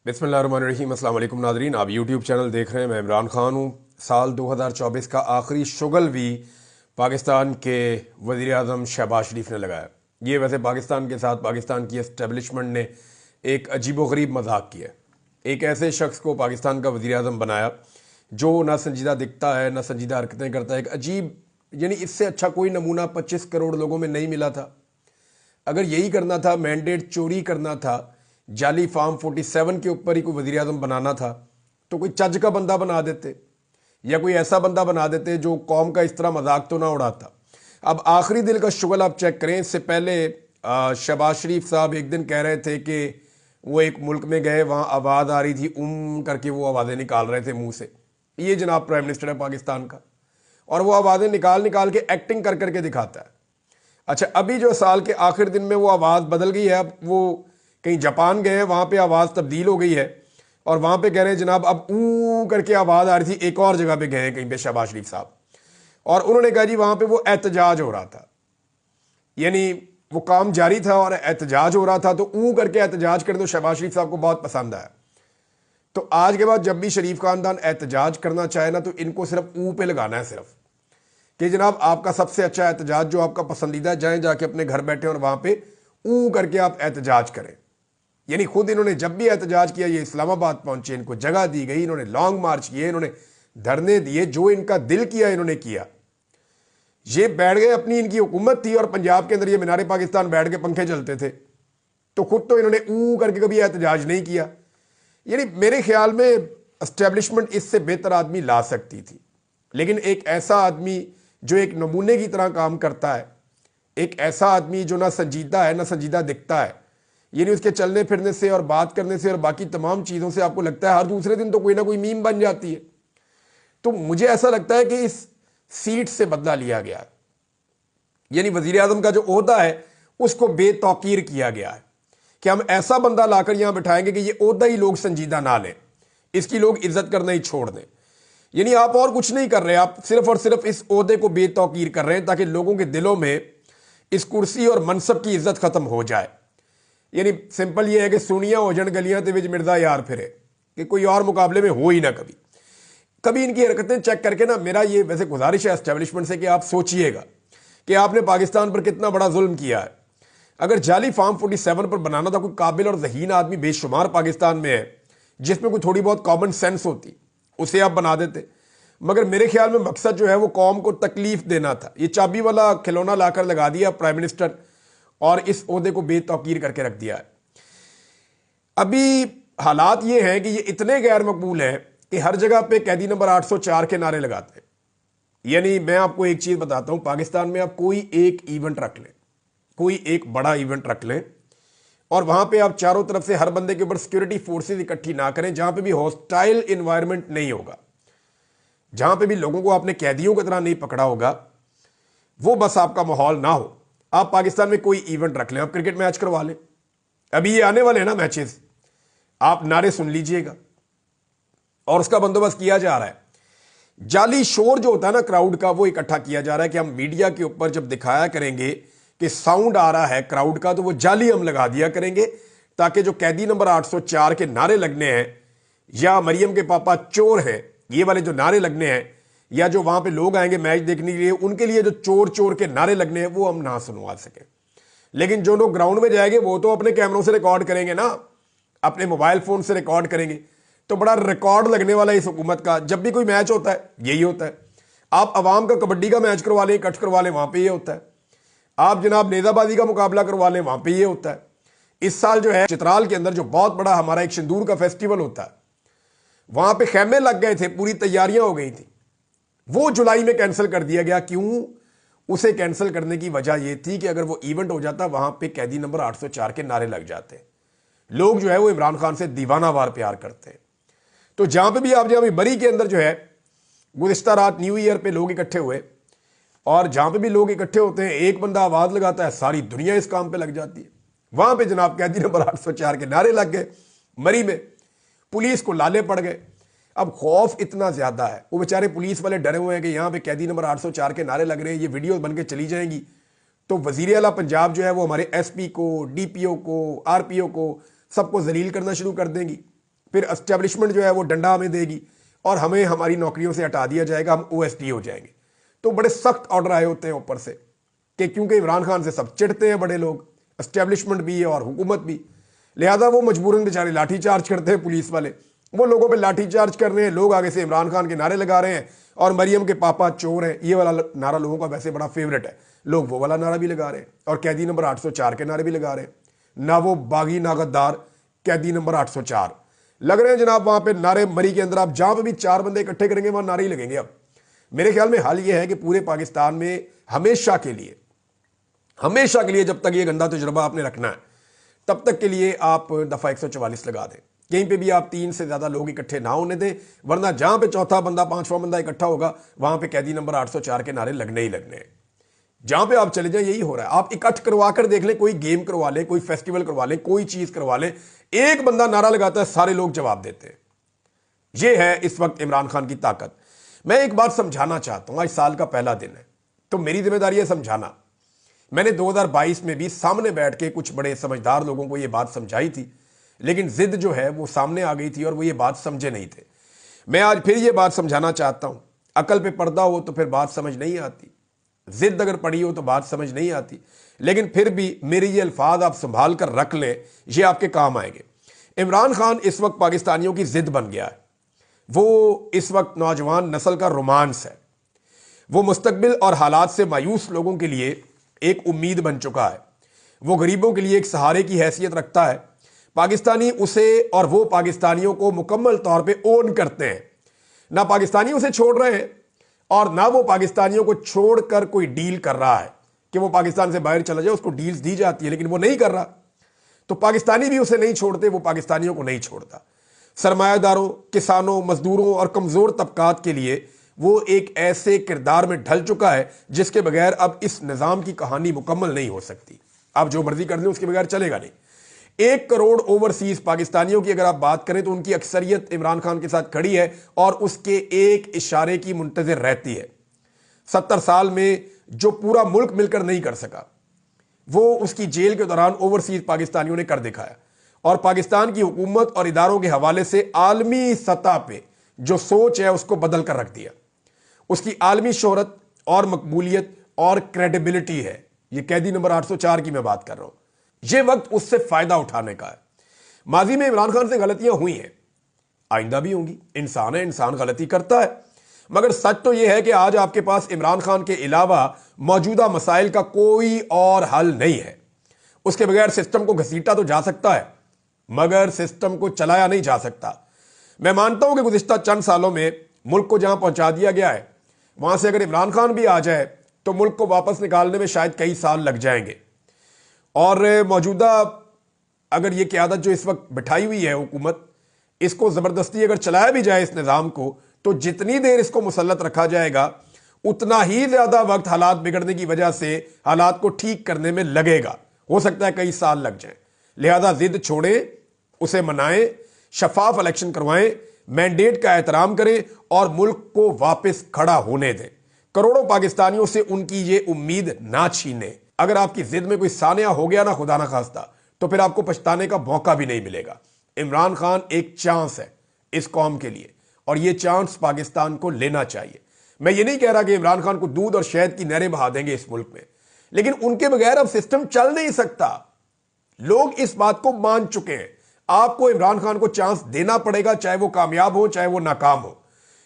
बिस्मिल्लाहिर्रहमानिर्रहीम। अस्सलाम वालेकुम नादरीन, आप यूट्यूब चैनल देख रहे हैं। मैं इमरान खान हूँ। साल 2024 का आखिरी शुगल भी पाकिस्तान के वज़ीर आज़म शहबाज शरीफ ने लगाया। ये वैसे पाकिस्तान के साथ पाकिस्तान की एस्टेब्लिशमेंट ने एक अजीबोगरीब मजाक किया। एक ऐसे शख्स को पाकिस्तान का वज़ीर आज़म बनाया जो ना संजीदा दिखता है, ना संजीदा हरकतें करता है। एक अजीब, यानी इससे अच्छा कोई नमूना 25 करोड़ लोगों में नहीं मिला था। अगर यही करना था, मैंडेट चोरी करना था, जाली फार्म 47 के ऊपर ही कोई वज़ीर आज़म बनाना था, तो कोई चज का बंदा बना देते या कोई ऐसा बंदा बना देते जो कौम का इस तरह मजाक तो ना उड़ाता। अब आखिरी दिल का शुगल आप चेक करें। इससे पहले शहबाज शरीफ साहब एक दिन कह रहे थे कि वो एक मुल्क में गए, वहाँ आवाज़ आ रही थी करके, वो आवाज़ें निकाल रहे थे मुंह से। ये जनाब प्राइम मिनिस्टर है पाकिस्तान का, और वो आवाज़ें निकाल निकाल के एक्टिंग कर करके दिखाता है। अच्छा, अभी जो साल के आखिर दिन में वो आवाज़ बदल गई है। अब वो कहीं जापान गए हैं, वहाँ पे आवाज़ तब्दील हो गई है और वहाँ पे कह रहे हैं जनाब अब ऊ करके आवाज़ आ रही थी। एक और जगह पे गए हैं कहीं पे शहबाज शरीफ साहब, और उन्होंने कहा जी वहाँ पे वो एहतजाज हो रहा था, यानी वो काम जारी था और एहतजाज हो रहा था, तो ऊ करके एहतजाज करने तो शहबाज शरीफ साहब को बहुत पसंद आया। तो आज के बाद जब भी शरीफ खानदान एहतजाज करना चाहे ना, तो इनको सिर्फ ऊ पे लगाना है, सिर्फ कि जनाब आपका सबसे अच्छा एहतजाज जो आपका पसंदीदा, जाएं जाके अपने घर बैठे और वहां पे ऊ करके आप एहतजाज करें। यानी खुद इन्होंने जब भी एहतजाज किया, ये इस्लामाबाद पहुंचे, इनको जगह दी गई, इन्होंने लॉन्ग मार्च किए, इन्होंने धरने दिए, जो इनका दिल किया इन्होंने किया। ये बैठ गए, अपनी इनकी हुकूमत थी और पंजाब के अंदर ये मीनारे पाकिस्तान बैठ के पंखे चलते थे, तो खुद तो इन्होंने ऊ करके कभी एहतजाज नहीं किया। यानी मेरे ख्याल में एस्टेब्लिशमेंट इससे बेहतर आदमी ला सकती थी, लेकिन एक ऐसा आदमी जो एक नमूने की तरह काम करता है, एक ऐसा आदमी जो ना संजीदा है ना संजीदा दिखता है, यानी उसके चलने फिरने से और बात करने से और बाकी तमाम चीज़ों से आपको लगता है हर दूसरे दिन तो कोई ना कोई मीम बन जाती है। तो मुझे ऐसा लगता है कि इस सीट से बदला लिया गया, यानी वजीर आजम का जो ओहदा है उसको बेतौकीर किया गया है कि हम ऐसा बंदा लाकर यहां बिठाएंगे कि ये ओहदा ही लोग संजीदा ना लें, इसकी लोग इज्जत करना ही छोड़ दें। यानी आप और कुछ नहीं कर रहे, आप सिर्फ और सिर्फ इस ओहदे को बेतौकीर कर रहे हैं ताकि लोगों के दिलों में इस कुर्सी और मनसब की इज्जत खत्म हो जाए। यानी सिंपल ये है कि सुनिया हो जन गलियां ते विच मिर्जा यार फिरे, कि कोई और मुकाबले में हो ही ना कभी। कभी इनकी हरकतें चेक करके ना, मेरा ये वैसे गुजारिश है एस्टेब्लिशमेंट से कि आप सोचिएगा कि आपने पाकिस्तान पर कितना बड़ा जुल्म किया है। अगर जाली फार्म 47 पर बनाना था, कोई काबिल और ज़हीन आदमी बेशुमार पाकिस्तान में है जिसमें कोई थोड़ी बहुत कॉमन सेंस होती, उसे आप बना देते। मगर मेरे ख्याल में मकसद जो है वो कौम को तकलीफ देना था। ये चाबी वाला खिलौना लाकर लगा दिया प्राइम मिनिस्टर, और इस ओहदे को बेतौकीर करके रख दिया है। अभी हालात ये हैं कि ये इतने गैर मकबूल हैं कि हर जगह पे कैदी नंबर 804 के नारे लगाते हैं। यानी मैं आपको एक चीज बताता हूं, पाकिस्तान में आप कोई एक इवेंट रख लें, कोई एक बड़ा इवेंट रख लें, और वहां पे आप चारों तरफ से हर बंदे के ऊपर सिक्योरिटी फोर्सेस इकट्ठी ना करें, जहां पे भी हॉस्टाइल इन्वायरमेंट नहीं होगा, जहां पे भी लोगों को आपने कैदियों की तरह नहीं पकड़ा होगा, वो बस आपका माहौल ना हो। आप पाकिस्तान में कोई इवेंट रख लें, आप क्रिकेट मैच करवा लें, अभी ये आने वाले हैं ना मैचेस, आप नारे सुन लीजिएगा, और उसका बंदोबस्त किया जा रहा है। जाली शोर जो होता है ना क्राउड का, वो इकट्ठा किया जा रहा है कि हम मीडिया के ऊपर जब दिखाया करेंगे कि साउंड आ रहा है क्राउड का, तो वो जाली हम लगा दिया करेंगे, ताकि जो कैदी नंबर 804 के नारे लगने हैं, या मरियम के पापा चोर हैं, ये वाले जो नारे लगने हैं, या जो वहां पे लोग आएंगे मैच देखने के लिए, उनके लिए जो चोर चोर के नारे लगने हैं, वो हम ना सुनवा सके। लेकिन जो लोग ग्राउंड में जाएंगे वो तो अपने कैमरों से रिकॉर्ड करेंगे ना, अपने मोबाइल फोन से रिकॉर्ड करेंगे। तो बड़ा रिकॉर्ड लगने वाला इस हुकूमत का, जब भी कोई मैच होता है यही होता है। आप अवाम का कबड्डी का मैच करवा लें, कट करवा लें, वहां पर यह होता है। आप जनाब नेजाबाजी का मुकाबला करवा लें, वहां पर यह होता है। इस साल जो है चित्राल के अंदर जो बहुत बड़ा हमारा एक सिंदूर का फेस्टिवल होता है, वहां पे खेमे लग गए थे, पूरी तैयारियां हो गई थी, वो जुलाई में कैंसिल कर दिया गया। क्यों? उसे कैंसिल करने की वजह यह थी कि अगर वो इवेंट हो जाता, वहां पे कैदी नंबर 804 के नारे लग जाते। लोग जो है वो इमरान खान से दीवानावार प्यार करते हैं। तो जहां पे भी आप, जहां भी बरी के अंदर जो है गुज़िश्ता रात न्यू ईयर पे लोग इकट्ठे हुए, और जहां पे भी लोग इकट्ठे होते हैं, एक बंदा आवाज लगाता है, सारी दुनिया इस काम पे लग जाती है। वहां पे जनाब कैदी नंबर 804 के नारे लग गए, मरी में पुलिस को लाले पड़ गए। अब खौफ इतना ज्यादा है, वो बेचारे पुलिस वाले डरे हुए हैं कि यहां पे कैदी नंबर 804 के नारे लग रहे हैं, ये वीडियो बन के चली जाएंगी तो वजीर आला पंजाब जो है वो हमारे एसपी को, डीपीओ को, आरपीओ को, सबको जलील करना शुरू कर देंगी। फिर एस्टेब्लिशमेंट जो है वो डंडा हमें देगी और हमें हमारी नौकरियों से हटा दिया जाएगा, हम ओएसडी हो जाएंगे। तो बड़े सख्त ऑर्डर आए होते हैं ऊपर से कि क्योंकि इमरान खान से सब चिढ़ते हैं बड़े लोग, एस्टेब्लिशमेंट भी है और हुकूमत भी, लिहाजा वो मजबूरन बेचारे लाठीचार्ज करते हैं। पुलिस वाले वो लोगों पे लाठीचार्ज कर रहे हैं, लोग आगे से इमरान खान के नारे लगा रहे हैं और मरियम के पापा चोर हैं, ये वाला नारा लोगों का वैसे बड़ा फेवरेट है, लोग वो वाला नारा भी लगा रहे हैं और कैदी नंबर 804 के नारे भी लगा रहे हैं। ना वो बागी ना गद्दार, कैदी नंबर 804 लग रहे हैं जनाब। वहां पे नारे मरी के अंदर आप जहां पे भी 4 बंदे इकट्ठे करेंगे वहां नारे ही लगेंगे। अब मेरे ख्याल में हाल ये है कि पूरे पाकिस्तान में हमेशा के लिए जब तक ये गंदा तजुर्बा आपने रखना है तब तक के लिए आप दफा 144 लगा दें। कहीं पे भी आप 3 से ज्यादा लोग इकट्ठे ना होने दें, वरना जहां पे चौथा बंदा 5वां बंदा इकट्ठा होगा वहां पे कैदी नंबर 804 के नारे लगने ही लगने हैं। जहां पे आप चले जाएं यही हो रहा है। आप इकट्ठ करवा कर देख लें, कोई गेम करवा लें, कोई फेस्टिवल करवा लें, कोई चीज करवा लें, एक बंदा नारा लगाता है, सारे लोग जवाब देते हैं। यह है इस वक्त इमरान खान की ताकत। मैं एक बात समझाना चाहता हूं, आज साल का पहला दिन है तो मेरी जिम्मेदारी है समझाना। मैंने 2022 में भी सामने बैठ के कुछ बड़े समझदार लोगों को यह बात समझाई थी, लेकिन जिद जो है वो सामने आ गई थी और वो ये बात समझे नहीं थे। मैं आज फिर ये बात समझाना चाहता हूं। अकल पे पर्दा हो तो फिर बात समझ नहीं आती, जिद अगर पड़ी हो तो बात समझ नहीं आती, लेकिन फिर भी मेरे ये अल्फाज आप संभाल कर रख लें, ये आपके काम आएंगे। इमरान खान इस वक्त पाकिस्तानियों की जिद बन गया है। वो इस वक्त नौजवान नस्ल का रोमांस है। वो मुस्तकबिल और हालात से मायूस लोगों के लिए एक उम्मीद बन चुका है। वो गरीबों के लिए एक सहारे की हैसियत रखता है। पाकिस्तानी उसे और वो पाकिस्तानियों को मुकम्मल तौर पे ओन करते हैं। ना पाकिस्तानी उसे छोड़ रहे हैं और ना वो पाकिस्तानियों को छोड़कर कोई डील कर रहा है कि वो पाकिस्तान से बाहर चला जाए, उसको डील्स दी जाती है लेकिन वो नहीं कर रहा। तो पाकिस्तानी भी उसे नहीं छोड़ते, वो पाकिस्तानियों को नहीं छोड़ता। सरमायादारों, किसानों, मजदूरों और कमजोर तबकात के लिए वो एक ऐसे किरदार में ढल चुका है जिसके बगैर अब इस निजाम की कहानी मुकम्मल नहीं हो सकती। आप जो मर्जी कर लें उसके बगैर चलेगा नहीं। 1 करोड़ ओवरसीज पाकिस्तानियों की अगर आप बात करें तो उनकी अक्सरियत इमरान खान के साथ खड़ी है और उसके एक इशारे की मुंतजर रहती है। 70 साल में जो पूरा मुल्क मिलकर नहीं कर सका वो उसकी जेल के दौरान ओवरसीज पाकिस्तानियों ने कर दिखाया और पाकिस्तान की हुकूमत और इदारों के हवाले से आलमी सतह पे जो सोच है उसको बदल कर रख दिया। उसकी आलमी शोहरत और मकबूलियत और क्रेडिबिलिटी है। ये कैदी नंबर 804 की मैं बात कर रहा हूं। यह वक्त उससे फायदा उठाने का है। माजी में इमरान खान से गलतियां हुई हैं, आइंदा भी होंगी। इंसान है, इंसान गलती करता है, मगर सच तो यह है कि आज आपके पास इमरान खान के अलावा मौजूदा मसाइल का कोई और हल नहीं है। उसके बगैर सिस्टम को घसीटा तो जा सकता है मगर सिस्टम को चलाया नहीं जा सकता। मैं मानता हूं कि गुज़िश्ता चंद सालों में मुल्क को जहां पहुंचा दिया गया है वहां से अगर इमरान खान भी आ जाए तो मुल्क को वापस निकालने में शायद कई साल लग जाएंगे। और मौजूदा अगर ये क़यादत जो इस वक्त बिठाई हुई है हुकूमत, इसको ज़बरदस्ती अगर चलाया भी जाए इस निज़ाम को, तो जितनी देर इसको मुसल्लत रखा जाएगा उतना ही ज़्यादा वक्त हालात बिगड़ने की वजह से हालात को ठीक करने में लगेगा। हो सकता है कई साल लग जाए। लिहाजा जिद छोड़ें, उसे मनाएं, शफाफ इलेक्शन करवाएं, मैंडेट का एहतराम करें और मुल्क को वापस खड़ा होने दें। करोड़ों पाकिस्तानियों से उनकी ये उम्मीद ना छीनें। अगर आपकी जिद में कोई सानिया हो गया ना, खुदा ना खास्ता, तो फिर आपको पछताने का मौका भी नहीं मिलेगा। इमरान खान एक चांस है इस कौम के लिए और ये चांस पाकिस्तान को लेना चाहिए। मैं ये नहीं कह रहा कि इमरान खान को दूध और शहद की नहरें बहा देंगे इस मुल्क में, लेकिन उनके बगैर अब सिस्टम चल नहीं सकता। लोग इस बात को मान चुके हैं। आपको इमरान खान को चांस देना पड़ेगा, चाहे वो कामयाब हो चाहे वो नाकाम हो,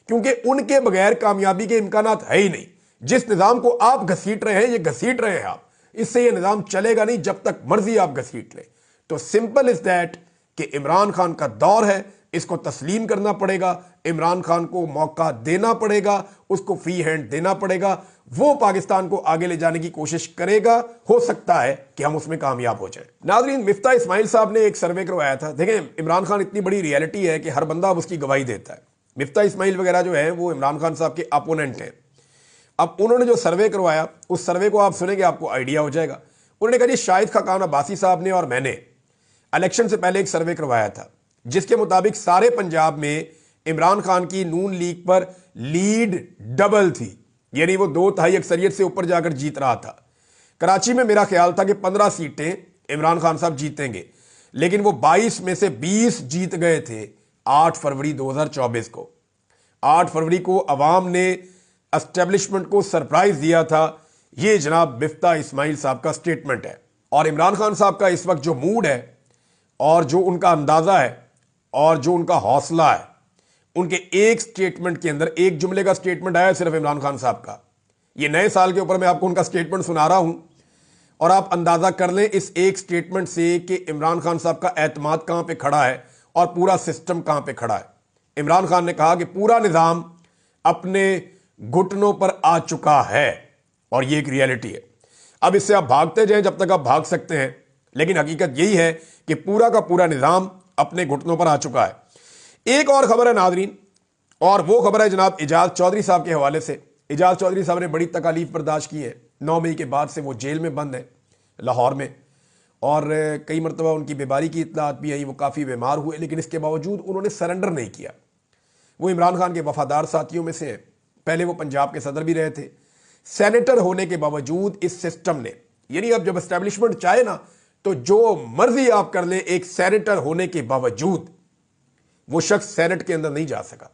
क्योंकि उनके बगैर कामयाबी के इम्कानात है ही नहीं। जिस निजाम को आप घसीट रहे हैं, ये घसीट रहे हैं आप, इससे ये निजाम चलेगा नहीं जब तक मर्जी आप घसीट लें। तो सिंपल इज दैट कि इमरान खान का दौर है, इसको तस्लीम करना पड़ेगा। इमरान खान को मौका देना पड़ेगा, उसको फ्री हैंड देना पड़ेगा। वो पाकिस्तान को आगे ले जाने की कोशिश करेगा। हो सकता है कि हम उसमें कामयाब हो जाए। नाज़रीन, मिफ्ता इस्माइल साहब ने एक सर्वे करवाया था। देखें, इमरान खान इतनी बड़ी रियलिटी है कि हर बंदा अब उसकी गवाही देता है। मिफ्ता इस्माइल वगैरह जो है वो इमरान खान साहब के अपोनेंट हैं। अब उन्होंने जो सर्वे करवाया, उस सर्वे को आप सुनेंगे आपको आइडिया हो जाएगा। उन्होंने कहा जी, शाहिद खाकान अब्बासी साहब ने और मैंने इलेक्शन से पहले एक सर्वे करवाया था जिसके मुताबिक सारे पंजाब में इमरान खान की नून लीग पर लीड डबल थी, यानी वो 2/3 अक्सरियत से ऊपर जाकर जीत रहा था। कराची में मेरा ख्याल था कि 15 सीटें इमरान खान साहब जीतेंगे, लेकिन वो 22 में से 20 जीत गए थे। 8 फरवरी 2024 को। 8 फरवरी को अवाम ने एस्टेब्लिशमेंट को सरप्राइज दिया था। ये जनाब मिफ्ता इस्माइल साहब का स्टेटमेंट है। और इमरान खान साहब का इस वक्त जो मूड है और जो उनका अंदाजा है और जो उनका हौसला है, उनके एक स्टेटमेंट के अंदर, एक जुमले का स्टेटमेंट आया सिर्फ इमरान खान साहब का। ये नए साल के ऊपर मैं आपको उनका स्टेटमेंट सुना रहा हूं और आप अंदाजा कर लें इस एक स्टेटमेंट से कि इमरान खान साहब का एतमाद कहां पे खड़ा है और पूरा सिस्टम कहां पे खड़ा है। इमरान खान ने कहा कि पूरा निजाम अपने घुटनों पर आ चुका है और ये एक रियलिटी है। अब इससे आप भागते जाएं जब तक आप भाग सकते हैं, लेकिन हकीकत यही है कि पूरा का पूरा निजाम अपने घुटनों पर आ चुका है। एक और खबर है नाजरीन, और वो खबर है जनाब एजाज चौधरी साहब के हवाले से। एजाज चौधरी साहब ने बड़ी तकालीफ बर्दाश्त की है। 9 मई के बाद से वो जेल में बंद है लाहौर में, और कई मरतबा उनकी बीमारी की इत्तलात भी आई, वो काफ़ी बीमार हुए, लेकिन इसके बावजूद उन्होंने सरेंडर नहीं किया। वो इमरान खान के वफादार साथियों में से हैं। पहले वो पंजाब के सदर भी रहे थे। सेनेटर होने के बावजूद इस सिस्टम ने, यानी अब जब एस्टेब्लिशमेंट चाहे ना तो जो मर्जी आप कर ले, एक सेनेटर होने के बावजूद वो शख्स सेनेट के अंदर नहीं जा सका।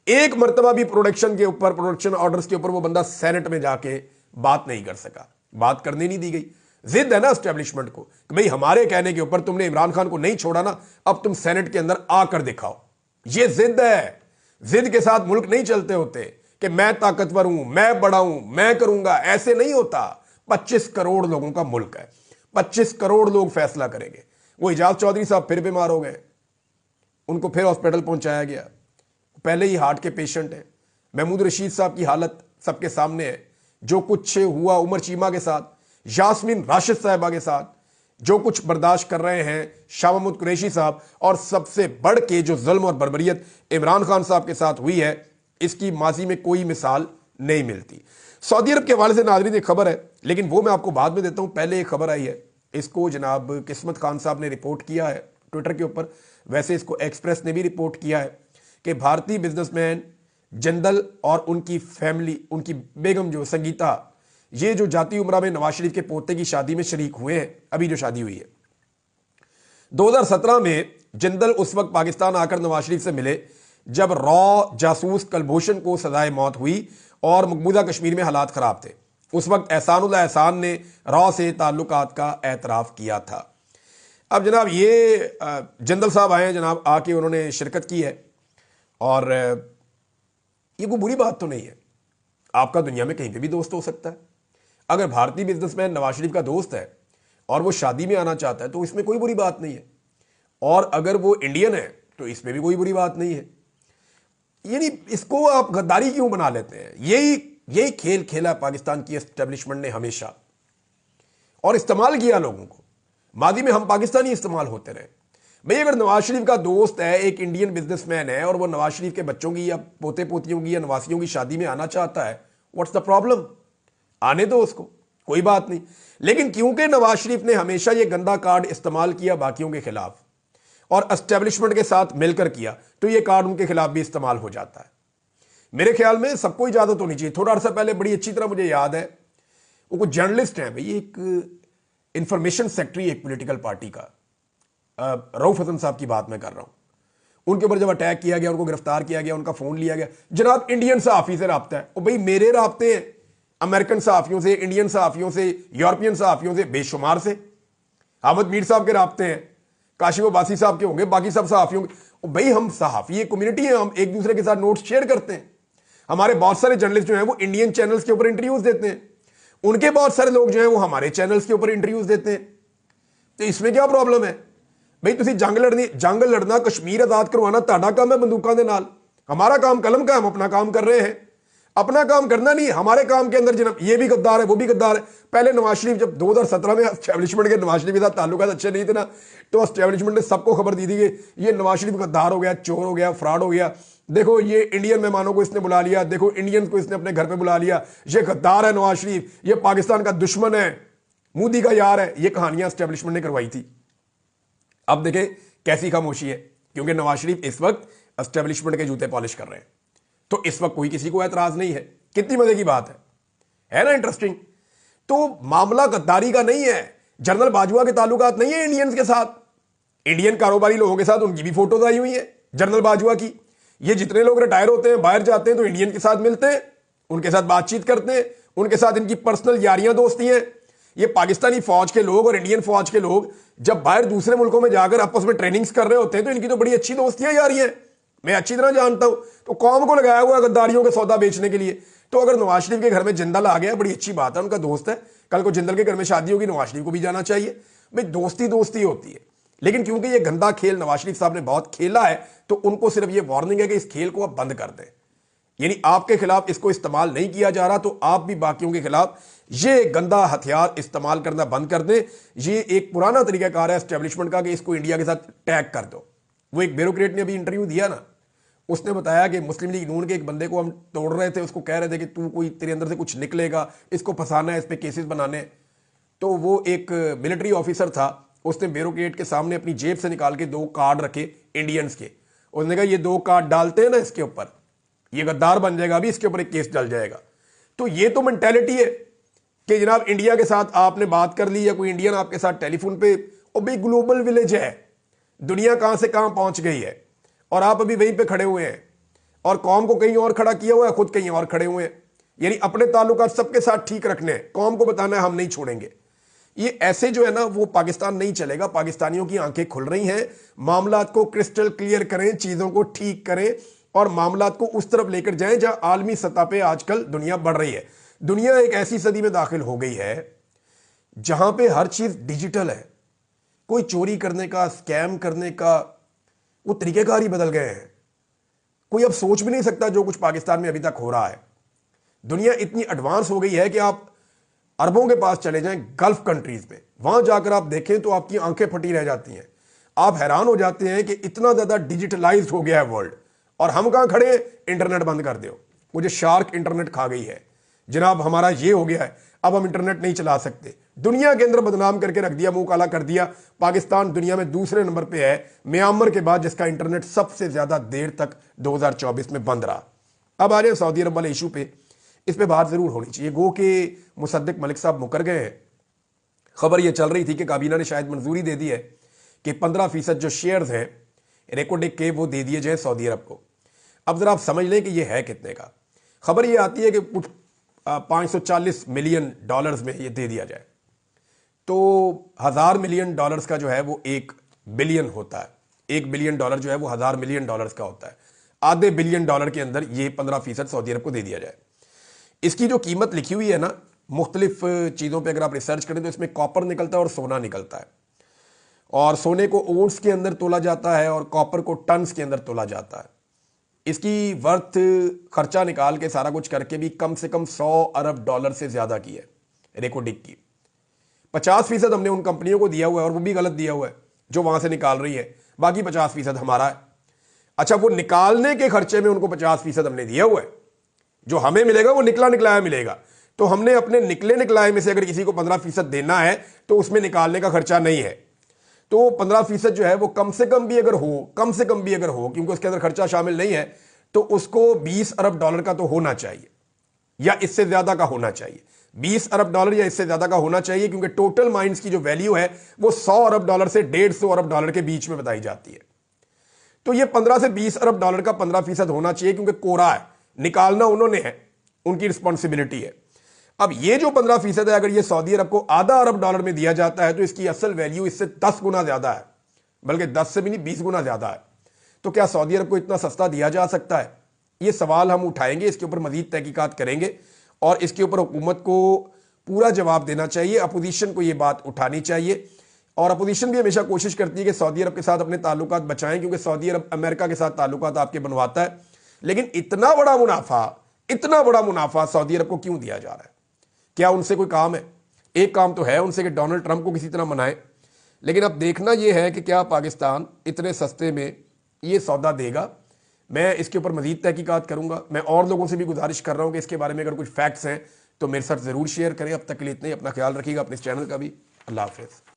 एक मरतबा भी प्रोडक्शन ऑर्डर्स के ऊपर वो बंदा सेनेट में जाके बात नहीं कर सका, बात करने नहीं दी गई। जिद है ना एस्टेब्लिशमेंट को कि भाई हमारे कहने के ऊपर तुमने इमरान खान को नहीं छोड़ा ना, अब तुम सेनेट के अंदर आकर दिखाओ। ये जिद है। जिद के साथ मुल्क नहीं चलते होते कि मैं ताकतवर हूं, मैं बड़ा हूं, मैं करूंगा, ऐसे नहीं होता। 25 करोड़ लोगों का मुल्क है, 25 करोड़ लोग फैसला करेंगे। वो एजाज चौधरी साहब फिर बीमार हो गए, उनको फिर हॉस्पिटल पहुंचाया गया। पहले ही हार्ट के पेशेंट हैं। महमूद रशीद साहब की हालत सबके सामने है। जो कुछ हुआ उमर चीमा के साथ, यास्मीन राशिद साहिबा के साथ, जो कुछ बर्दाश्त कर रहे हैं शाह महमूद कुरैशी साहब, और सबसे बढ़ के जो जुल्म और बर्बरियत इमरान खान साहब के साथ हुई है, इसकी माजी में कोई मिसाल नहीं मिलती। सऊदी अरब के हवाले से नाज़रीन एक खबर है, लेकिन वो मैं आपको बाद में देता हूं। पहले एक खबर आई है, इसको जनाब किस्मत खान साहब ने रिपोर्ट किया है ट्विटर के ऊपर। वैसे इसको एक्सप्रेस ने भी रिपोर्ट किया है कि भारतीय बिजनेसमैन जंदल और उनकी फैमिली, उनकी बेगम जो संगीता, ये जो जाती उम्रा में नवाज शरीफ के पोते की शादी में शरीक हुए हैं। अभी जो शादी हुई है 2017 में, जंदल उस वक्त पाकिस्तान आकर नवाज शरीफ से मिले जब रॉ जासूस कलभूषण को सजाए मौत हुई और मकबूजा कश्मीर में हालात खराब थे। उस वक्त एहसानुल्लाह एहसान ने रॉ से ताल्लुकात का एतराफ़ किया था। अब जनाब ये जंदल साहब आए हैं जनाब, आके उन्होंने शिरकत की है, और ये कोई बुरी बात तो नहीं है। आपका दुनिया में कहीं पे भी दोस्त हो सकता है। अगर भारतीय बिजनेसमैन नवाज शरीफ का दोस्त है और वो शादी में आना चाहता है तो इसमें कोई बुरी बात नहीं है, और अगर वो इंडियन है तो इसमें भी कोई बुरी बात नहीं है। यानी इसको आप गद्दारी क्यों बना लेते हैं? यही खेल खेला पाकिस्तान की एस्टेब्लिशमेंट ने हमेशा, और इस्तेमाल किया लोगों को। मादी में हम पाकिस्तानी इस्तेमाल होते रहे। भाई अगर नवाज शरीफ का दोस्त है, एक इंडियन बिजनेसमैन है, और वो नवाज शरीफ के बच्चों की या पोते पोतियों की या नवासियों की शादी में आना चाहता है, व्हाट्स द प्रॉब्लम? आने दो उसको, कोई बात नहीं। लेकिन क्योंकि नवाज शरीफ ने हमेशा ये गंदा कार्ड इस्तेमाल किया बाकियों के खिलाफ और एस्टेब्लिशमेंट के साथ मिलकर किया, तो ये कार्ड उनके खिलाफ भी इस्तेमाल हो जाता है। मेरे ख्याल में सबको इजाजत होनी चाहिए। थोड़ा अर्सा पहले बड़ी अच्छी तरह मुझे याद है, वो कुछ जर्नलिस्ट हैं भाई, एक इंफॉर्मेशन सेक्रेटरी एक पॉलिटिकल पार्टी का, रऊफ हसन साहब की बात मैं कर रहा हूं। उनके ऊपर जब अटैक किया गया, उनको गिरफ्तार किया गया, उनका फोन लिया गया। जनाब इंडियन सहाफी से रब्ता है। और भाई मेरे रब्ते हैं अमेरिकन सहाफियों से, इंडियन सहाफियों से, यूरोपियन सहाफियों से, बेशुमार से। अहमद मीर साहब के रब्ते हैं, काशिफ अब्बासी साहब के होंगे, बाकी सब सहाफियों के। भाई हम सहाफी एक कम्युनिटी है, हम एक दूसरे के साथ नोट्स शेयर करते हैं। हमारे बहुत सारे जर्नलिस्ट जो हैं वो इंडियन चैनल्स के ऊपर इंटरव्यूज देते हैं, उनके बहुत सारे लोग जो हैं वो हमारे चैनल्स के ऊपर इंटरव्यूज देते हैं। तो इसमें क्या प्रॉब्लम है भाई? तुसी जंग लड़ना, कश्मीर आजाद करवाना तुहाडा काम है बंदूकों के नाल। हमारा काम कलम का, हम अपना काम कर रहे हैं। अपना काम करना नहीं, हमारे काम के अंदर जनाब ये भी गद्दार है, वो भी गद्दार है। पहले नवाज शरीफ जब 2017 में एस्टेब्लिशमेंट के नवाज शरीफ के साथ ताल्लुकात अच्छे नहीं थे ना, तो एस्टेब्लिशमेंट ने सबको खबर दी थी कि ये नवाज शरीफ गद्दार हो गया, चोर हो गया, फ्रॉड हो गया। देखो ये इंडियन मेहमानों को इसने बुला लिया, देखो इंडियंस को इसने अपने घर पे बुला लिया, ये गद्दार है नवाज शरीफ, ये पाकिस्तान का दुश्मन है, मोदी का यार है। ये कहानियां एस्टेब्लिशमेंट ने करवाई थी। अब देखें कैसी खामोशी है, क्योंकि नवाज शरीफ इस वक्त एस्टेब्लिशमेंट के जूते पॉलिश कर रहे हैं, तो इस वक्त कोई किसी को एतराज नहीं है। कितनी मजे की बात है ना? इंटरेस्टिंग। तो मामला गद्दारी का नहीं है, जनरल बाजवा के ताल्लुकात नहीं है इंडियंस के साथ। इंडियन कारोबारी लोगों के साथ उनकी भी फोटोज आई हुई है। जनरल बाजवा की। ये जितने लोग रिटायर होते हैं, बाहर जाते हैं, तो इंडियन के साथ मिलते हैं, उनके साथ बातचीत करते हैं, उनके साथ इनकी पर्सनल यारियां दोस्ती हैं। ये पाकिस्तानी फौज के लोग और इंडियन फौज के लोग जब बाहर दूसरे मुल्कों में जाकर आपस में ट्रेनिंग्स कर रहे होते हैं, तो इनकी तो बड़ी अच्छी दोस्तियां यारियां हैं, मैं अच्छी तरह जानता हूं। तो कौम को लगाया हुआ गद्दारियों के सौदा बेचने के लिए। तो अगर नवाज शरीफ के घर में जिंदल आ गया, बड़ी अच्छी बात है, उनका दोस्त है, कल को जिंदल के घर में शादी होगी, नवाज शरीफ को भी जाना चाहिए। भाई दोस्ती दोस्ती होती है, लेकिन क्योंकि ये गंदा खेल नवाज शरीफ साहब ने बहुत खेला है, तो उनको सिर्फ ये वार्निंग है कि इस खेल को आप बंद कर दें। यानी आपके खिलाफ इसको इस्तेमाल नहीं किया जा रहा, तो आप भी बाकियों के खिलाफ ये गंदा हथियार इस्तेमाल करना बंद कर दें। ये एक पुराना तरीकाकार है एस्टेब्लिशमेंट का कि इसको इंडिया के साथ टैग कर दो। वो एक ब्यूरोक्रेट ने अभी इंटरव्यू दिया ना, उसने बताया कि मुस्लिम लीग नून के एक बंदे को हम तोड़ रहे थे, उसको कह रहे थे कि तू कोई तेरे अंदर से कुछ निकलेगा, इसको फंसाना है, इस पे केसेस बनाने। तो वो एक मिलिट्री ऑफिसर था, उसने ब्यूरोक्रेट के सामने अपनी जेब से निकाल के 2 कार्ड रखे इंडियंस के। उसने कहा ये 2 कार्ड डालते हैं ना इसके ऊपर, ये गद्दार बन जाएगा, अभी इसके ऊपर एक केस डल जाएगा। तो ये तो मेंटेलिटी है कि जनाब इंडिया के साथ आपने बात कर ली, या कोई इंडियन आपके साथ टेलीफोन पे, और भाई ग्लोबल विलेज है, दुनिया कहां से कहां पहुंच गई है, और आप अभी वहीं पे खड़े हुए हैं, और कौम को कहीं और खड़ा किया हुआ है, खुद कहीं और खड़े हुए हैं। यानी अपने ताल्लुकात सबके साथ ठीक रखने हैं, कौम को बताना है हम नहीं छोड़ेंगे। ये ऐसे जो है ना, वो पाकिस्तान नहीं चलेगा। पाकिस्तानियों की आंखें खुल रही हैं, मामलात को क्रिस्टल क्लियर करें, चीजों को ठीक करें, और मामलात को उस तरफ लेकर जाएं जहां आलमी सतह पे आजकल दुनिया बढ़ रही है। दुनिया एक ऐसी सदी में दाखिल हो गई है जहां पे हर चीज डिजिटल है। कोई चोरी करने का, स्कैम करने का वो तरीकेकार ही बदल गए हैं। कोई अब सोच भी नहीं सकता जो कुछ पाकिस्तान में अभी तक हो रहा है। दुनिया इतनी एडवांस हो गई है कि आप अरबों के पास चले जाएं, गल्फ कंट्रीज में, वहां जाकर आप देखें तो आपकी आंखें फटी रह जाती हैं। आप हैरान हो जाते हैं कि इतना ज्यादा डिजिटलाइज्ड हो गया है वर्ल्ड, और हम कहां खड़े हैं, इंटरनेट बंद कर दो, मुझे शार्क इंटरनेट खा गई है जनाब, हमारा ये हो गया है, अब हम इंटरनेट नहीं चला सकते। दुनिया के अंदर बदनाम करके रख दिया, मुंह काला कर दिया। पाकिस्तान दुनिया में दूसरे नंबर पे है, म्यांमार के बाद, जिसका इंटरनेट सबसे ज्यादा देर तक 2024 में बंद रहा। अब आ जाए सऊदी अरब वाले इशू पे, इस पे बात जरूर होनी चाहिए। गो के मुसद्दिक मलिक साहब मुकर गए हैं। खबर यह चल रही थी कि काबीना ने शायद मंजूरी दे दी है कि 15% जो शेयर्स हैं रेकोडिक के, वो दे दिए जाए सऊदी अरब को। अब जरा आप समझ लें कि ये है कितने का। खबर ये आती है कि कुछ 540 मिलियन डॉलर्स में ये दे दिया जाए, तो 1000 मिलियन डॉलर्स का जो है वो 1 बिलियन होता है। 1 बिलियन डॉलर जो है वो 1000 मिलियन डॉलर्स का होता है। आधे बिलियन डॉलर के अंदर ये 15% सऊदी अरब को दे दिया जाए। इसकी जो कीमत लिखी हुई है ना, मुख्तलिफ चीज़ों पे अगर आप रिसर्च करें तो इसमें कॉपर निकलता है और सोना निकलता है, और सोने को ओंस के अंदर तोला जाता है और कॉपर को टन्स के अंदर तोला जाता है। इसकी वर्थ खर्चा निकाल के सारा कुछ करके भी कम से कम 100 अरब डॉलर से ज्यादा की है रेकोडिक की। 50% हमने उन कंपनियों को दिया हुआ है, और वो भी गलत दिया हुआ है जो वहां से निकाल रही है, बाकी 50% हमारा है। अच्छा, वो निकालने के खर्चे में उनको 50% हमने दिया हुआ है, जो हमें मिलेगा वो निकला निकलाया मिलेगा। तो हमने अपने निकले निकलाए में से अगर किसी को 15% देना है तो उसमें निकालने का खर्चा नहीं है। तो 15% जो है वो कम से कम भी अगर हो, कम से कम भी अगर हो, क्योंकि उसके अंदर खर्चा शामिल नहीं है, तो उसको 20 अरब डॉलर का तो होना चाहिए, या इससे ज्यादा का होना चाहिए। 20 अरब डॉलर या इससे ज्यादा का होना चाहिए, क्योंकि टोटल माइंस की जो वैल्यू है वो 100 अरब डॉलर से 150 अरब डॉलर के बीच में बताई जाती है। तो ये 15 से 20 अरब डॉलर का 15% होना चाहिए, क्योंकि कोरा है, निकालना उन्होंने है, उनकी रिस्पॉन्सिबिलिटी है। अब ये जो 15% है, अगर ये सऊदी अरब को आधा अरब डॉलर में दिया जाता है तो इसकी असल वैल्यू इससे 10 गुना ज्यादा है, बल्कि 10 से भी नहीं 20 गुना ज्यादा है। तो क्या सऊदी अरब को इतना सस्ता दिया जा सकता है? ये सवाल हम उठाएंगे, इसके ऊपर मजीद तहकीकात करेंगे, और इसके ऊपर हुकूमत को पूरा जवाब देना चाहिए। अपोजिशन को ये बात उठानी चाहिए, और अपोजिशन भी हमेशा कोशिश करती है कि सऊदी अरब के साथ अपने ताल्लुकात बचाएं, क्योंकि सऊदी अरब अमेरिका के साथ ताल्लुकात आपके बनवाता है। लेकिन इतना बड़ा मुनाफा सऊदी अरब को क्यों दिया जा रहा है? क्या उनसे कोई काम है? एक काम तो है उनसे कि डोनाल्ड ट्रंप को किसी तरह मनाए, लेकिन अब देखना यह है कि क्या पाकिस्तान इतने सस्ते में ये सौदा देगा। मैं इसके ऊपर मजीद तहकीकात करूंगा। मैं और लोगों से भी गुजारिश कर रहा हूं कि इसके बारे में अगर कुछ फैक्ट्स हैं तो मेरे साथ जरूर शेयर करें। अब तक के लिए इतने ही, अपना ख्याल रखिएगा, अपने इस चैनल का भी। अल्लाह हाफिज़।